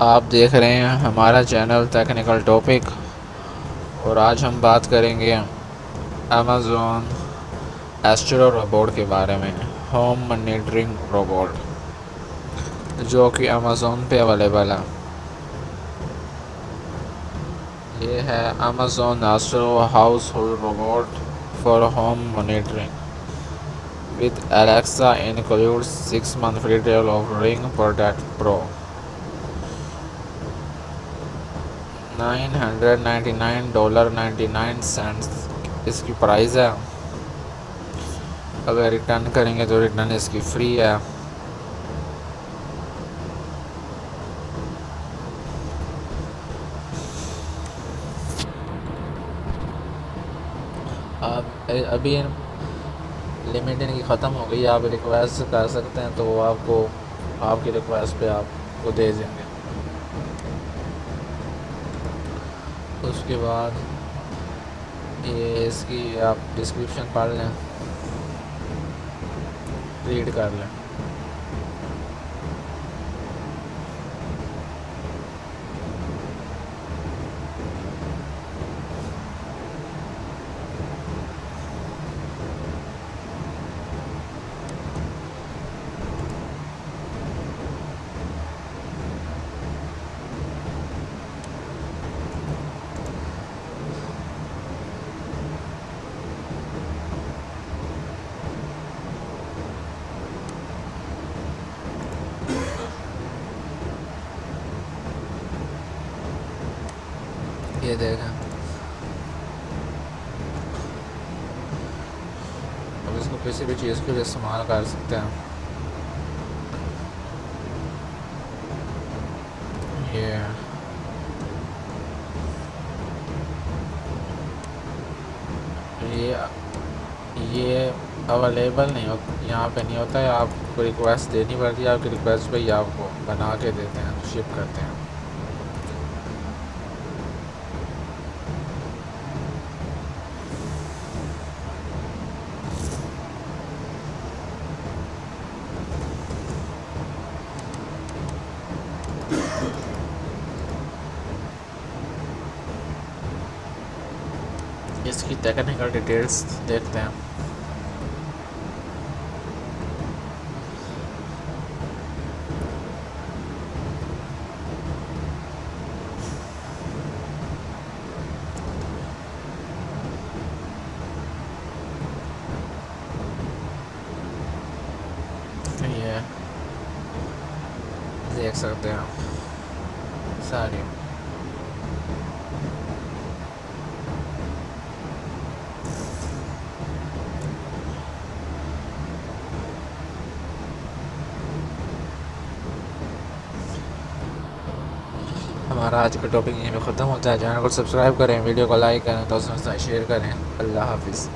आप देख रहे हैं हमारा चैनल टेक्निकल टॉपिक और आज हम बात करेंगे अमेज़ॉन एस्ट्रो रोबोट के बारे में। होम मॉनिटरिंग रोबोट जो कि अमेज़ॉन पे अवेलेबल है। ये है Amazon astro house hold robot for home monitoring with Alexa includes 6 month free trial of Ring Protect Pro। $999.99 इसकी प्राइस है। अगर रिटर्न करेंगे तो रिटर्न इसकी फ्री है। आप अभी लिमिट इनकी ख़त्म हो गई, आप रिक्वेस्ट कर सकते हैं तो वो आपको आपकी रिक्वेस्ट पे आपको दे देंगे। उसके बाद ये इसकी आप डिस्क्रिप्शन पढ़ लें, रीड कर लें। ये देखें, अब इसको किसी भी चीज़ के लिए इस्तेमाल कर सकते हैं। ये ये अवेलेबल नहीं हो, यहाँ पे नहीं होता है। आपको रिक्वेस्ट देनी पड़ती है, आपकी रिक्वेस्ट पे ही आपको बना के देते हैं, शिप करते हैं। इसकी टेक्निकल डिटेल्स देखते हैं। ये देख सकते हैं सारी। हमारा आज का टॉपिक यहीं पे ख़त्म होता है। चैनल को सब्सक्राइब करें, वीडियो को लाइक करें, दोस्तों के साथ शेयर करें। अल्लाह हाफिज़।